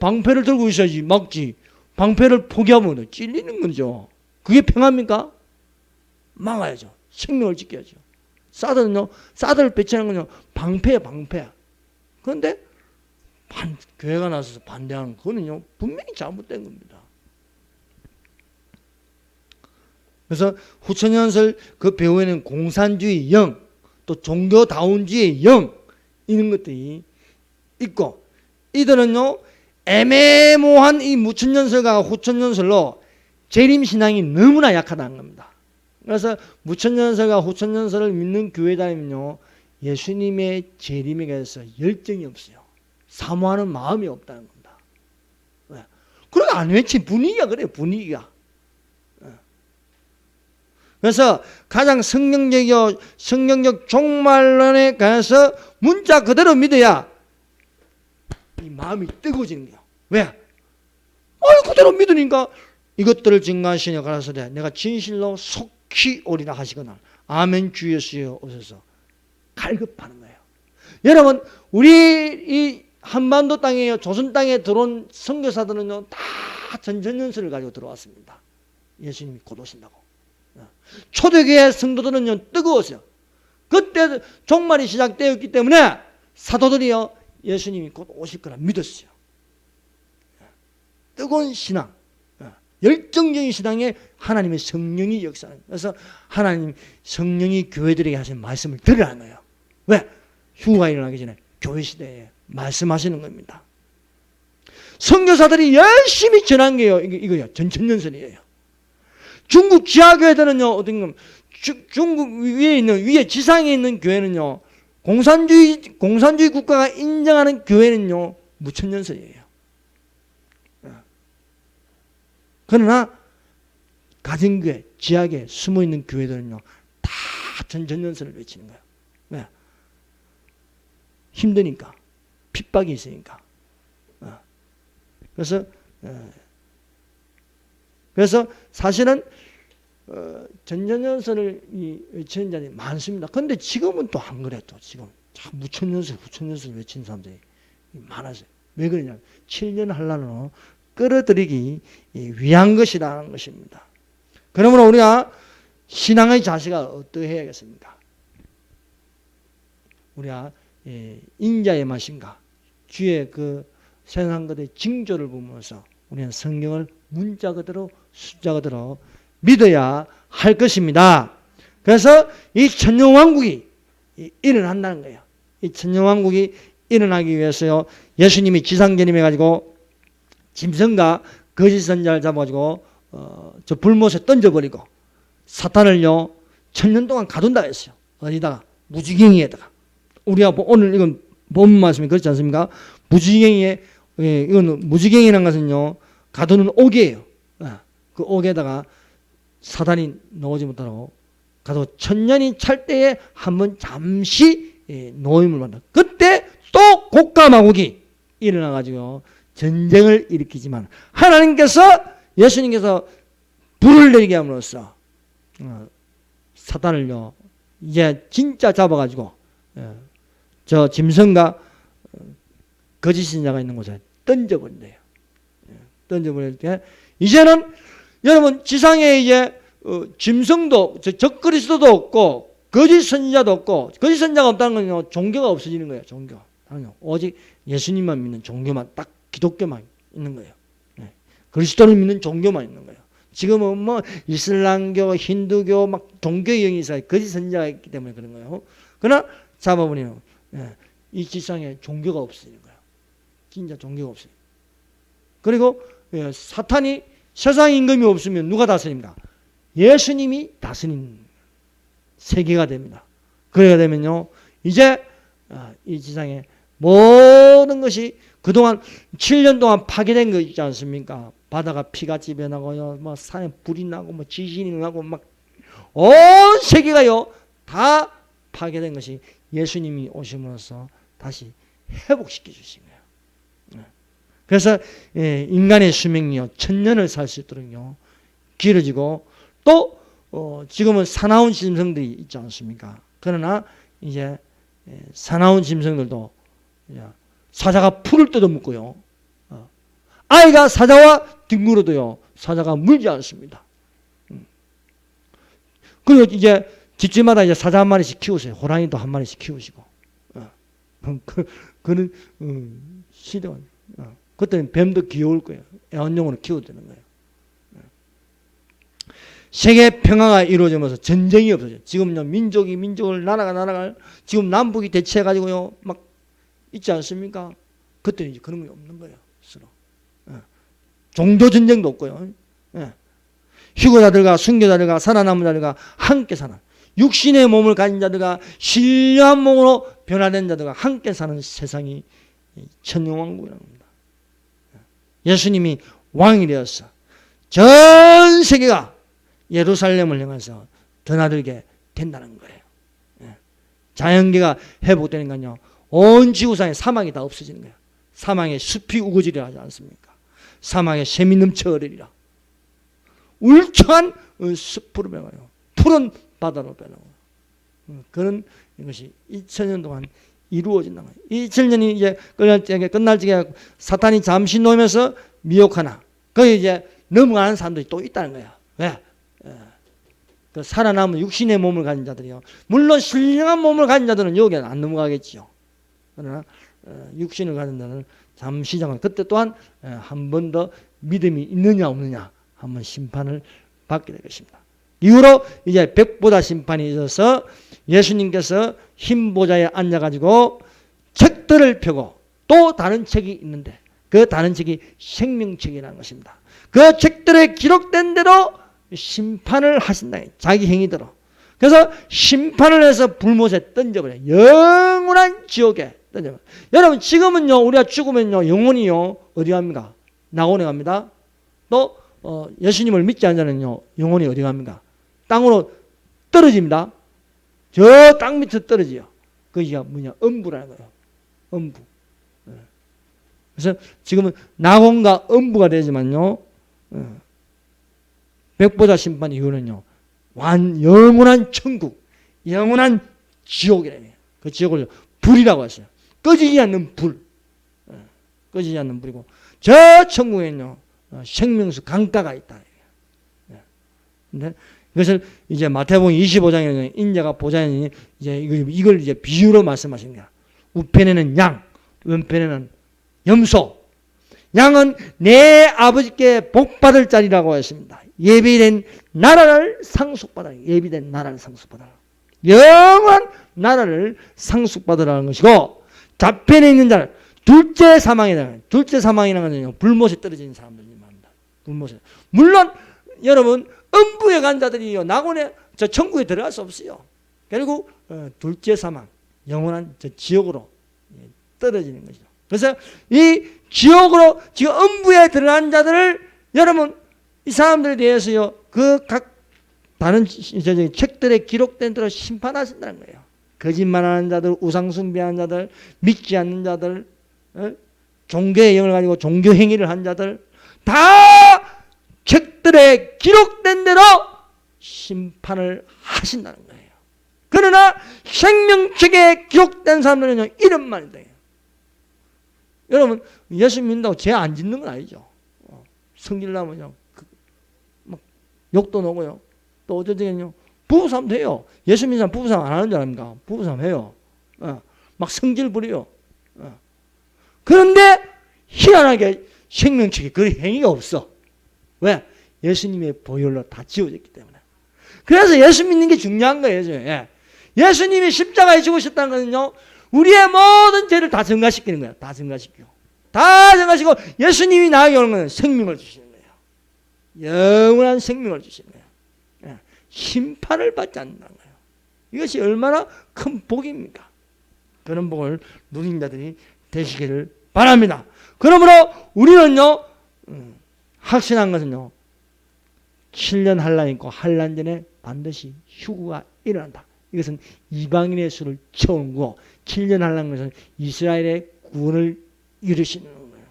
방패를 들고 있어야지 막지. 방패를 포기하면 찔리는 거죠. 그게 평화입니까? 막아야죠. 생명을 지켜야죠. 사드를 배치하는 건요, 방패예요, 방패. 그런데 교회가 나서서 반대하는 그거는요, 분명히 잘못된 겁니다. 그래서 후천연설 그 배후에는 공산주의 영, 또 종교다운주의 영, 이런 것들이 있고, 이들은요, 애매모호한 이 무천연설과 후천연설로 재림신앙이 너무나 약하다는 겁니다. 그래서 무천연설과 후천연설을 믿는 교회 다니면요, 예수님의 재림에 대해서 열정이 없어요. 사모하는 마음이 없다는 겁니다. 왜? 그러니까 안 외치. 분위기가 그래요, 분위기가. 그래서 가장 성경적 종말론에 관해서 문자 그대로 믿어야 이 마음이 뜨거워지는 거예요. 왜? 그대로 믿으니까 이것들을 증거하시니 가라사대 내가 진실로 속히 오리라 하시거나 아멘 주 예수여 오셔서 갈급하는 거예요. 여러분, 우리 이 한반도 땅에, 조선 땅에 들어온 선교사들은요, 다 전천연설을 가지고 들어왔습니다. 예수님이 곧 오신다고. 초대교회 성도들은요, 뜨거웠어요. 그때 종말이 시작되었기 때문에 사도들이요, 예수님이 곧 오실 거라 믿었어요. 뜨거운 신앙, 열정적인 신앙에 하나님의 성령이 역사하는. 그래서 하나님 성령이 교회들에게 하신 말씀을 들으라는 거예요. 왜? 휴가 일어나기 전에 교회 시대에 말씀하시는 겁니다. 선교사들이 열심히 전한 게요, 이거요, 전천연설이에요. 중국 지하교회들은요, 어떤 중국 위에 지상에 있는 교회는요, 공산주의 국가가 인정하는 교회는요, 무천년설이에요. 그러나 가정교회, 지하교회, 숨어있는 교회들은요, 다 전전연설을 외치는 거예요. 왜? 힘드니까, 핍박이 있으니까. 그래서 사실은 전전연설을 외치는 자들이 많습니다. 그런데 지금은 또 안 그래. 또 지금 무천연설, 후천연설 외치는 사람들이 많아져요. 왜 그러냐면 7년 환란으로 끌어들이기 위한 것이라는 것입니다. 그러므로 우리가 신앙의 자세가 어떠해야겠습니까? 우리가 인자의 맛인가, 주의 그 세상 것의 징조를 보면서 우리는 성경을 문자 그대로 숫자 그대로 믿어야 할 것입니다. 그래서 이 천년왕국이 일어난다는 거예요. 이 천년왕국이 일어나기 위해서요, 예수님이 지상전임해 가지고 짐승과 거짓 선자를 잡아가지고 저 불못에 던져버리고 사탄을요 1000년 동안 가둔다 했어요. 어디다가? 무지갱이에다가. 우리가 오늘 이건 본 말씀이 그렇지 않습니까? 무지갱이에, 이건 무지갱이라는 것은요 가두는 옥이에요. 그 옥에다가 사단이 나오지 못하고 가서 1000년이 찰 때에 한번 잠시 노임을 받는다. 그때 또 곡가마국이 일어나가지고 전쟁을 일으키지만 하나님께서, 예수님께서 불을 내리게 함으로써 사탄을요 이제 진짜 잡아가지고 저 짐승과 거짓 신자가 있는 곳에 던져버린대요. 던져버릴 때 이제는 여러분 지상에 이제 짐승도 적그리스도도 없고 거짓 선지자도 없고, 거짓 선지자가 없다는 건요 종교가 없어지는 거예요. 종교. 오직 예수님만 믿는 종교만, 딱 기독교만 있는 거예요. 그리스도를 믿는 종교만 있는 거예요. 지금은 뭐 이슬람교, 힌두교 막 종교의 영이 있어요. 거짓 선지자가 있기 때문에 그런 거예요. 그러나 잡아보면 이 지상에 종교가 없어지는 거예요. 진짜 종교가 없어요. 그리고 사탄이, 세상 임금이 없으면 누가 다스립니까? 예수님이 다스리는 세계가 됩니다. 그래야 되면요 이제 이 지상에 모든 것이 그동안 7년 동안 파괴된 거 있지 않습니까? 바다가 피같이 변하고요, 뭐 산에 불이 나고, 뭐 지진이 나고, 막 온 세계가요 다 파괴된 것이 예수님이 오심으로써 다시 회복시켜 주신 거예요. 그래서 인간의 수명이요 1000년을 살 수 있도록요 길어지고, 또 지금은 사나운 짐승들이 있지 않습니까? 그러나 이제 사나운 짐승들도 사자가 풀을 뜯어먹고요, 아이가 사자와 뒹굴어도요 사자가 물지 않습니다. 그리고 이제 집집마다 이제 사자 한 마리씩 키우세요. 호랑이도 한 마리씩 키우시고. 그는 시대가. 그때는 뱀도 귀여울 거예요. 애완용으로 키워도 되는 거예요. 세계 평화가 이루어지면서 전쟁이 없어져요. 지금요 민족이 민족을, 나라가 지금 남북이 대치해가지고요 막 있지 않습니까? 그때는 이제 그런 게 없는 거예요. 서로. 종교 전쟁도 없고요. 휴거자들과 순교자들과 살아남은 자들과 함께 사는, 육신의 몸을 가진 자들과 신령한 몸으로 변화된 자들과 함께 사는 세상이 천년왕국이라는 겁니다. 예수님이 왕이 되어서 전 세계가 예루살렘을 향해서 드나들게 된다는 거예요. 자연계가 회복되는 건요 온 지구상에 사막이 다 없어지는 거예요. 사막에 숲이 우거지려 하지 않습니까? 사막에 샘이 넘쳐 흐르리라. 울창한 숲으로 변하요, 푸른 바다로 변하고, 그런 것이 2000년 동안 이루어진다는 거예요. 2000년이 이제 끝날 적에 사탄이 잠시 놓으면서 미혹하나 거기 이제 넘어가는 사람들이 또 있다는 거예요. 왜? 그 살아남은 육신의 몸을 가진 자들이요, 물론 신령한 몸을 가진 자들은 여기에 안 넘어가겠지요. 그러나 육신을 가진 자는 잠시 잠깐, 그때 또한 한 번 더 믿음이 있느냐 없느냐 한번 심판을 받게 될 것입니다. 이후로 이제 백보다 심판이 있어서 예수님께서 흰 보좌에 앉아가지고 책들을 펴고, 또 다른 책이 있는데 그 다른 책이 생명책이라는 것입니다. 그 책들에 기록된 대로 심판을 하신다. 자기 행위대로. 그래서 심판을 해서 불못에 던져버려요. 영원한 지옥에 던져버려요. 여러분 지금은요 우리가 죽으면요 영혼이요 어디 갑니까? 낙원에 갑니다. 또 예수님을 믿지 않는 자는요 영혼이 어디 갑니까? 땅으로 떨어집니다. 저 땅 밑에 떨어져요. 그게 뭐냐? 음부라는 거예요. 음부. 그래서 지금은 낙원과 음부가 되지만요 백보자 심판 이후는요 영원한 천국, 영원한 지옥이래요. 그 지옥을 불이라고 했어요. 꺼지지 않는 불. 꺼지지 않는 불이고 저 천국에는요 생명수 강가가 있다. 근데 이것을 이제 마태복음 25장에는 인자가 보좌하니 이제 이걸 이제 비유로 말씀하신 거야. 우편에는 양, 왼편에는 염소. 양은 내 아버지께 복받을 자리라고 했습니다. 예비된 나라를 상속받아라. 예비된 나라를 상속받아라. 영원한 나라를 상속받으라는 것이고 좌편에 있는 자는 둘째 사망이다. 둘째 사망이라는 것은 불못에 떨어지는 사람들이 말합니다. 불못에. 물론 여러분 음부에 간 자들이요 낙원에 저 천국에 들어갈 수 없어요. 결국 둘째 사망, 영원한 저 지옥으로 떨어지는 것이죠. 그래서 이 지옥으로 지금 음부에 들어간 자들을 여러분 이 사람들에 대해서요 그 각 다른 책들에 기록된 대로 심판하신다는 거예요. 거짓말하는 자들, 우상숭배하는 자들, 믿지 않는 자들, 종교의 영을 가지고 종교 행위를 한 자들 다 책들에 기록된 대로 심판을 하신다는 거예요. 그러나 생명책에 기록된 사람들은요 이름만 돼요. 여러분 예수 믿는다고 죄 안 짓는 건 아니죠. 성질나면요 막 욕도 나고요. 또 어쩌든요 부부싸움도 해요. 예수 믿는 사람 부부싸움 안 하는 줄 압니까? 부부싸움 해요. 막 성질 부려요. 그런데 희한하게 생명책에 그 행위가 없어. 왜? 예수님의 보혈로 다 지워졌기 때문에. 그래서 예수 믿는 게 중요한 거예요. 예수님이 십자가에 죽으셨다는 것은요 우리의 모든 죄를 다 증가시키는 거예요. 다 증가시키고 예수님이 나에게 오는 것은 생명을 주시는 거예요. 영원한 생명을 주시는 거예요. 심판을 받지 않는다는 거예요. 이것이 얼마나 큰 복입니까? 그런 복을 누린 자들이 되시기를 바랍니다. 그러므로 우리는요 확신한 것은요 7년 환란 있고 환란 전에 반드시 휴구가 일어난다. 이것은 이방인의 수를 채우는 거고 7년 환란 것은 이스라엘의 구원을 이루시는 거예요.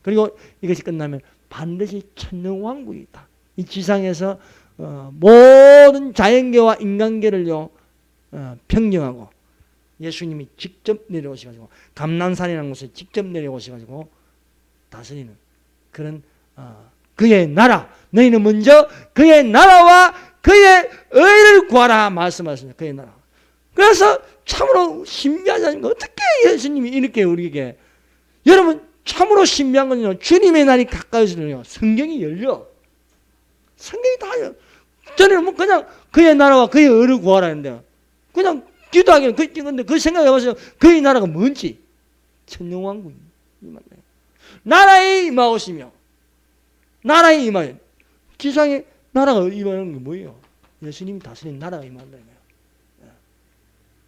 그리고 이것이 끝나면 반드시 천년왕국이 있다. 이 지상에서 모든 자연계와 인간계를요 평정하고 예수님이 직접 내려오셔가지고 감난산이라는 곳에 직접 내려오셔가지고 다스리는 그런 그의 나라. 너희는 먼저 그의 나라와 그의 의를 구하라 말씀하셨습니다. 그의 나라. 그래서 참으로 신비하지 않습니까? 어떻게 예수님이 이렇게 우리에게 여러분 참으로 신비한 건요 주님의 날이 가까워지면요 성경이 열려. 성경이 다 열려. 전에는 뭐 그냥 그의 나라와 그의 의를 구하라는데 그냥 기도하기는 근데 그 생각해보세요. 그의 나라가 뭔지 천년왕국이 임한다. 나라에 임하오시며 나라에 임하여 지상에 나라가 임하는 게 뭐예요? 예수님이 다스리는 나라가 임한다는 거예요.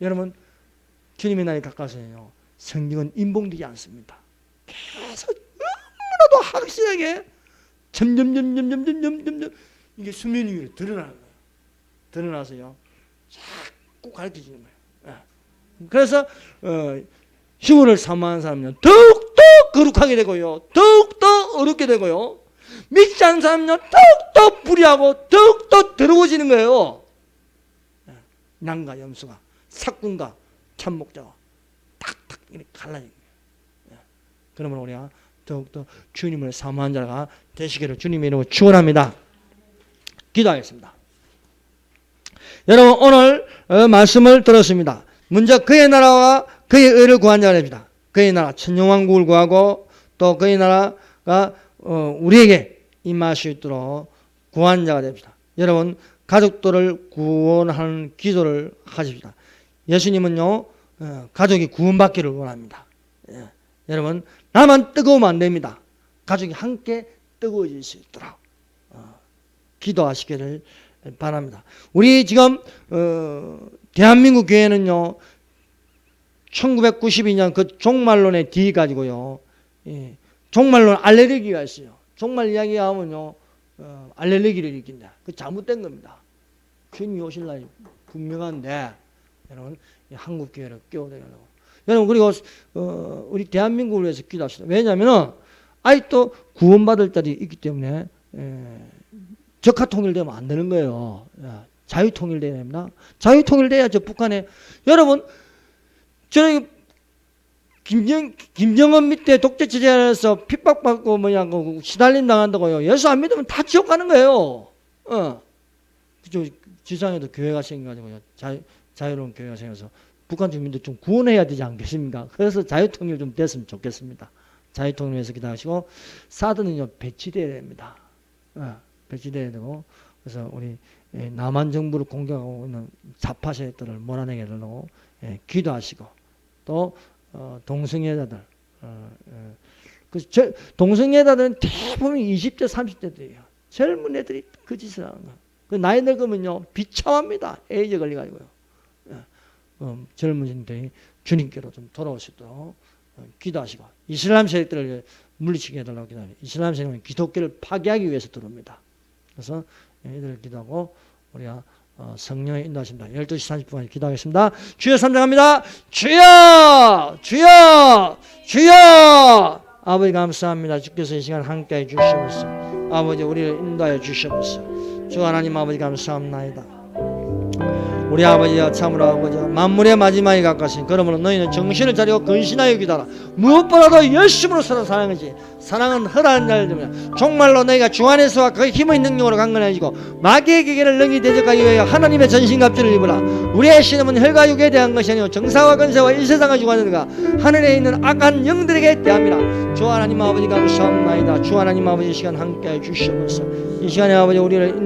여러분 주님의 날이 가까워서요 성경은 임봉되지 않습니다. 계속 너무나도 확실하게 점점 이게 수면 위로 드러나는 거예요. 드러나서요 자꾸 가르쳐주는 거예요. 그래서 휴거를 사모하는 사람은요 더욱더 거룩하게 되고요 더욱더 어렵게 되고요 믿지 않는 사람은요 더욱더 불의하고 더욱더 더러워지는 거예요. 낭과 염소가 삭군과 참목자와 탁탁 이렇게 갈라지는 거예요. 그러면 우리가 더욱더 주님을 사모하는 자가 되시기를 주님의 이름으로 축원합니다. 기도하겠습니다. 여러분 오늘 말씀을 들었습니다. 먼저 그의 나라와 그의 의를 구한 자가 됩니다. 그의 나라 천년왕국을 구하고 또 그의 나라가 우리에게 임할 수 있도록 구한 자가 됩니다. 여러분 가족들을 구원하는 기도를 하십시다. 예수님은요 가족이 구원받기를 원합니다. 여러분 나만 뜨거우면 안 됩니다. 가족이 함께 뜨거워질 수 있도록 기도하시기를 바랍니다. 우리 지금 대한민국 교회는요 1992년 그 종말론의 뒤 가지고요 종말론 알레르기가 있어요. 종말 이야기하면요 알레르기를 일으킨다. 그 잘못된 겁니다. 주님이 오실 날이 분명한데 여러분 한국 교회를 깨워드리려고 여러분 그리고 우리 대한민국을 위해서 기도합시다. 왜냐하면 아직도 구원받을 자들이 있기 때문에 적화 통일되면 안 되는 거예요. 자유 통일돼야 됩니다. 자유 통일돼야 저 북한에 여러분 저희 김정은 밑에 독재 체제에서 핍박받고 시달림 당한다고요. 예수 안 믿으면 다 지옥 가는 거예요. 그죠? 지상에도 교회가 생겨가지고요. 자유로운 교회가 생겨서 북한 주민들 좀 구원해야 되지 않겠습니까? 그래서 자유통일 좀 됐으면 좋겠습니다. 자유통일 위해서 기도하시고 사드는요 배치돼야 됩니다. 배치돼야 되고 그래서 우리 남한 정부를 공격하고 있는 좌파 세력들을 몰아내게 하려고 기도하시고 또 동성애자들 동성애자들은 대부분 20대 30대들이에요. 젊은 애들이 그 짓을 하는 거예요. 그 나이 늙으면요 비참합니다. 에이즈 걸려가지고요. 젊은 분들이 주님께로 좀 돌아올 수 있도록 기도하시고 이슬람 세력들을 물리치게 해달라고 기도합니다. 이슬람 세력은 기독교를 파괴하기 위해서 들어옵니다. 그래서 이들을 기도하고 우리가 성령의 인도하십니다. 12시 30분까지 기도하겠습니다. 주여 삼장합니다. 주여 주여 주여 아버지 감사합니다. 주께서 이 시간 함께해 주시옵소서. 아버지 우리를 인도하여 주시옵소서. 주 하나님 아버지 감사합니다. 우리 아버지여 참으로 아버지여 만물의 마지막이 가까우시니 그러므로 너희는 정신을 차리고 근신하여 기도하라. 무엇보다도 열심으로 서로 사랑하지. 사랑은 허다한 자를 들으며 정말로 너희가 주 안에서와 그 힘의 능력으로 강건해지고 마귀의 기계를 능히 대적하기 위하여 하나님의 전신갑주를 입으라. 우리의 신음은 혈과 육에 대한 것이 아니고 정사와 권세와 이 세상을 주관하는 가 하늘에 있는 악한 영들에게 대함이라. 주 하나님 아버지 감사합니다. 주 하나님 아버지 이 시간 함께해 주시옵소서. 이 시간에 아버지 우리를